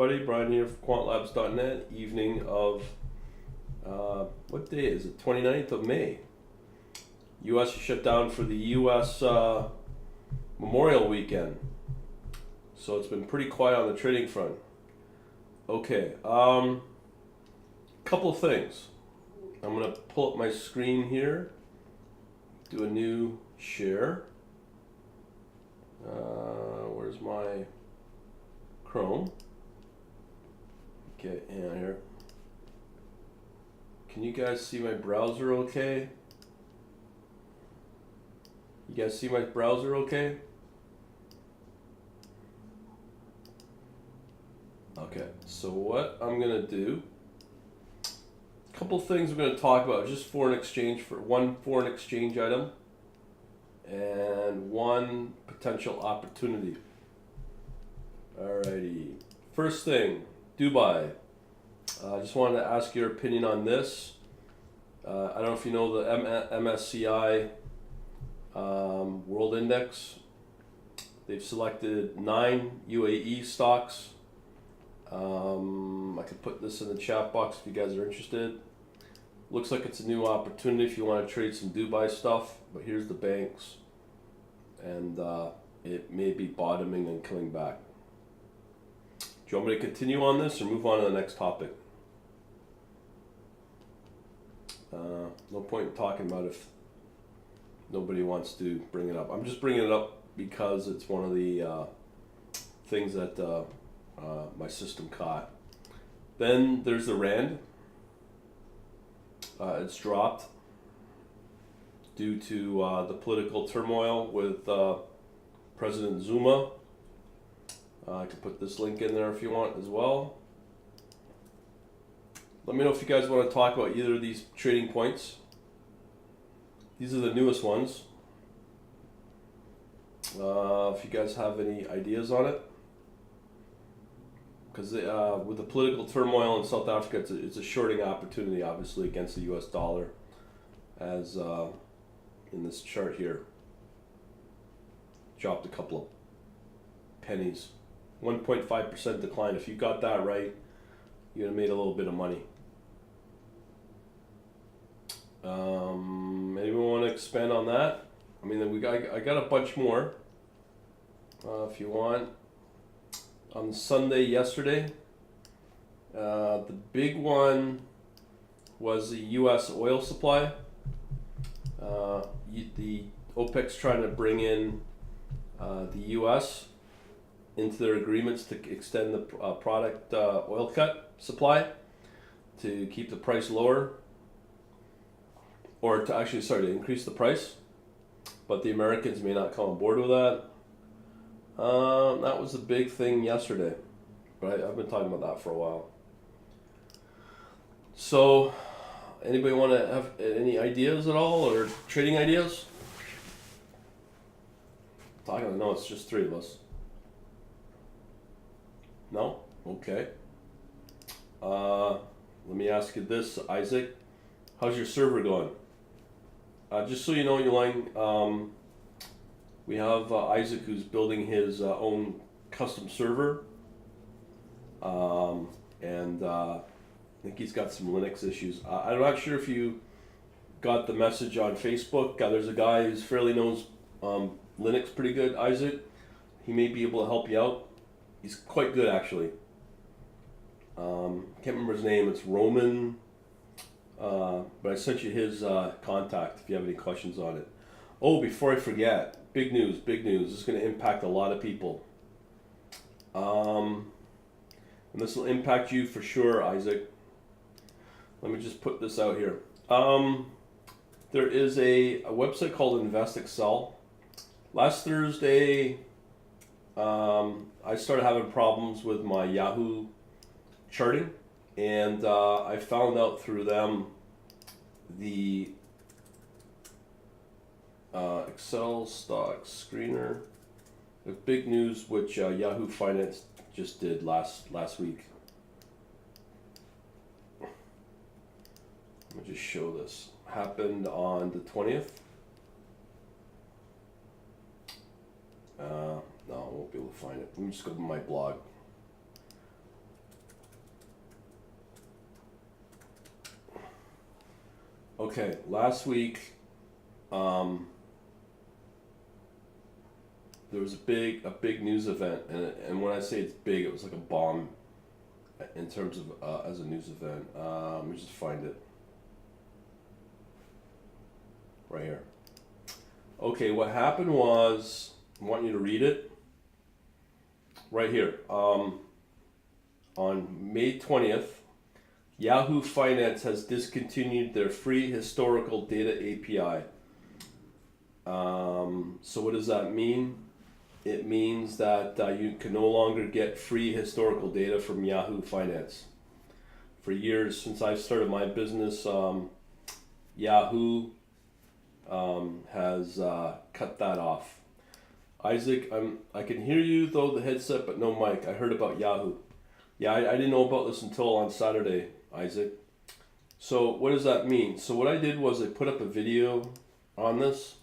everybody. Brian here from quantlabs.net. Evening of, what day is it? 29th of May. U.S. is shut down for the U.S. Memorial Weekend. So it's been pretty quiet on the trading front. Okay, couple of things. I'm going to pull up my screen here, do a new share. Where's my Chrome? Okay, and here. Can you guys see my browser okay? You guys see my browser okay? Okay, so what I'm gonna do, a couple things we're gonna talk about, just foreign exchange, for one foreign exchange item and one potential opportunity. Alrighty, first thing, Dubai. I just wanted to ask your opinion on this. I don't know if you know the MSCI World Index. They've selected 9 UAE stocks. I could put this in the chat box if you guys are interested. Looks like it's a new opportunity if you want to trade some Dubai stuff, but here's the banks, and it may be bottoming and coming back. Do you want me to continue on this or move on to the next topic? No point in talking about if nobody wants to bring it up. I'm just bringing it up because it's one of the things that my system caught. Then there's the Rand. It's dropped due to the political turmoil with President Zuma. I can put this link in there if you want as well. Let me know if you guys want to talk about either of these trading points. These are the newest ones. If you guys have any ideas on it. Because with the political turmoil in South Africa, it's a shorting opportunity, obviously, against the US dollar, as in this chart here. Dropped a couple of pennies. 1.5% decline. If you got that right, you'd have made a little bit of money. Anyone want to expand on that? I mean, I got a bunch more. If you want. On Sunday yesterday, the big one was the U.S. oil supply. The OPEC's trying to bring in the U.S. into their agreements to extend the product oil cut supply to keep the price lower, or to increase the price. But the Americans may not come on board with that. That was the big thing yesterday, but I've been talking about that for a while. So, anybody want to have any ideas at all, or trading ideas? No, it's just 3 of us. No? Okay. Let me ask you this, Isaac. How's your server going? Just so you know, Elaine, we have Isaac, who's building his own custom server, and I think he's got some Linux issues. I'm not sure if you got the message on Facebook. There's a guy who's fairly knows Linux pretty good, Isaac. He may be able to help you out. He's quite good, actually. Can't remember his name. It's Roman, but I sent you his contact if you have any questions on it. Oh, before I forget, big news, big news. This is going to impact a lot of people. And this will impact you for sure, Isaac. Let me just put this out here. There is a website called InvestExcel. Last Thursday, I started having problems with my Yahoo charting, and I found out through them the Excel stock screener. The big news, which Yahoo Finance just did last week. Let me just show this. Happened on the 20th. No, I won't be able to find it. Let me just go to my blog. Okay, last week, there was a big news event, and when I say it's big, it was like a bomb in terms of as a news event. Let me just find it right here. Okay, what happened was, I want you to read it right here. On May 20th, Yahoo Finance has discontinued their free historical data API. So what does that mean? It means that you can no longer get free historical data from Yahoo Finance. For years, since I've started my business, Yahoo has cut that off. Isaac, I can hear you though the headset, but no mic. I heard about Yahoo. Yeah, I didn't know about this until on Saturday, Isaac. So what does that mean? So what I did was I put up a video on this.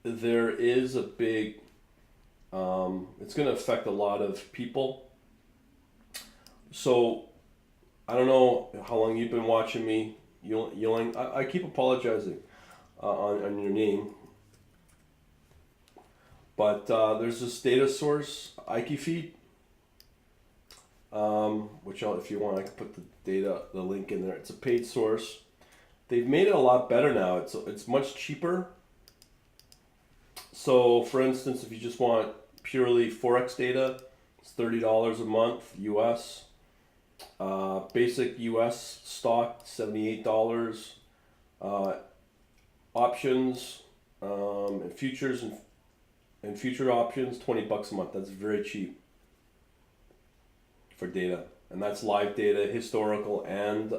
There is a big, it's going to affect a lot of people. So I don't know how long you've been watching me. I keep apologizing on your name. But there's this data source, IKeyFeed, which if you want, I can put the link in there. It's a paid source. They've made it a lot better now. It's much cheaper. So, for instance, if you just want purely Forex data, it's $30 a month US. Basic US stock, $78. Options and futures and future options, $20 a month. That's very cheap for data, and that's live data, historical and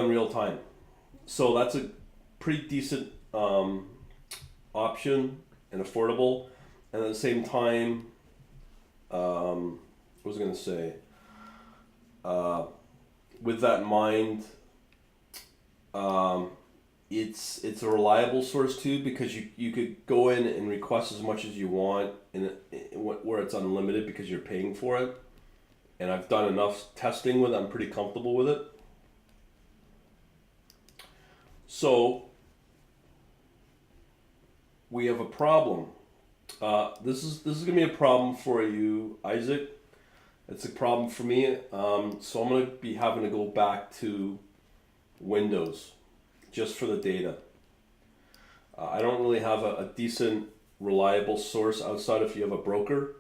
real time. So that's a pretty decent option and affordable, and at the same time, what was I going to say? With that in mind, it's a reliable source too, because you could go in and request as much as you want where it's unlimited because you're paying for it. And I've done enough testing with it. I'm pretty comfortable with it. So we have a problem. This is gonna be a problem for you, Isaac. It's a problem for me. So I'm gonna be having to go back to Windows just for the data. I don't really have a decent, reliable source outside if you have a broker.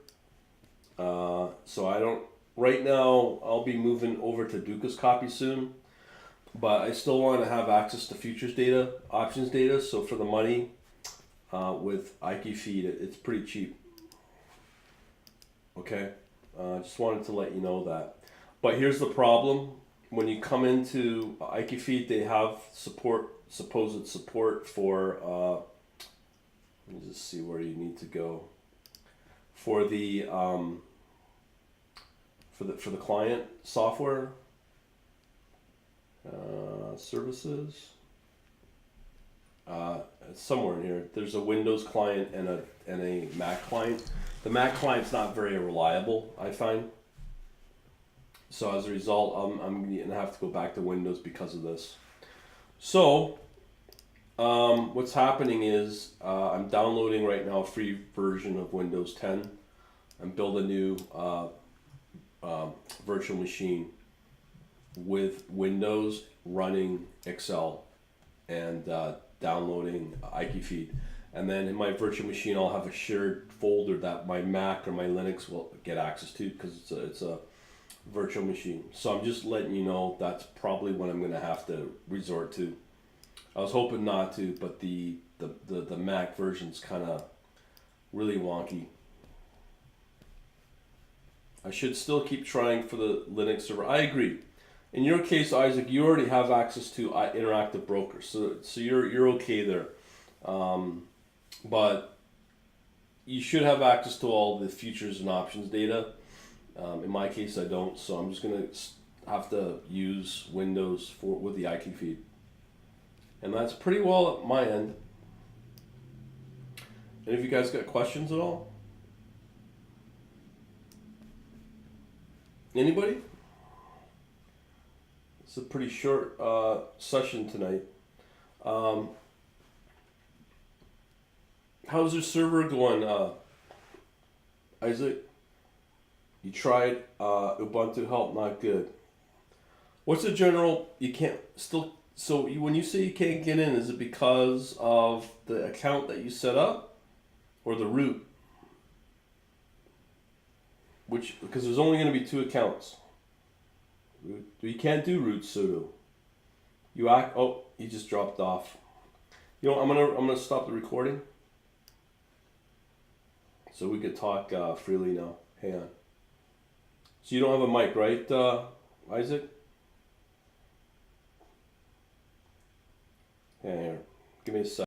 So I don't. Right now, I'll be moving over to Dukascopy soon, but I still want to have access to futures data, options data. So for the money, with IKeyFeed, it's pretty cheap. Okay, just wanted to let you know that. But here's the problem: when you come into IKeyFeed, they have supposed support for. Let me just see where you need to go. For the for the client software services. It's somewhere in here. There's a Windows client and a Mac client. The Mac client's not very reliable, I find. So as a result, I'm gonna have to go back to Windows because of this. So what's happening is I'm downloading right now a free version of Windows 10 and build a new virtual machine with Windows running Excel and downloading IKeyFeed. And then in my virtual machine, I'll have a shared folder that my Mac or my Linux will get access to because it's a virtual machine. So I'm just letting you know that's probably what I'm going to have to resort to. I was hoping not to, but the Mac version's kind of really wonky. I should still keep trying for the Linux server. I agree. In your case, Isaac, you already have access to Interactive Broker, so you're okay there. But you should have access to all the futures and options data. In my case, I don't, so I'm just gonna have to use Windows with the IKeyFeed, and that's pretty well at my end. And if you guys got questions at all, anybody? It's a pretty short session tonight. Um, how's your server going, Isaac? You tried Ubuntu help, not good. What's the general? You can't still. So when you say you can't get in, is it because of the account that you set up, or the root? Which, because there's only going to be two accounts. You can't do root sudo. You act. Oh, he just dropped off. You know, I'm gonna stop the recording, so we could talk freely now. Hang on. So you don't have a mic, right, Isaac? Hang on here. Give me a sec.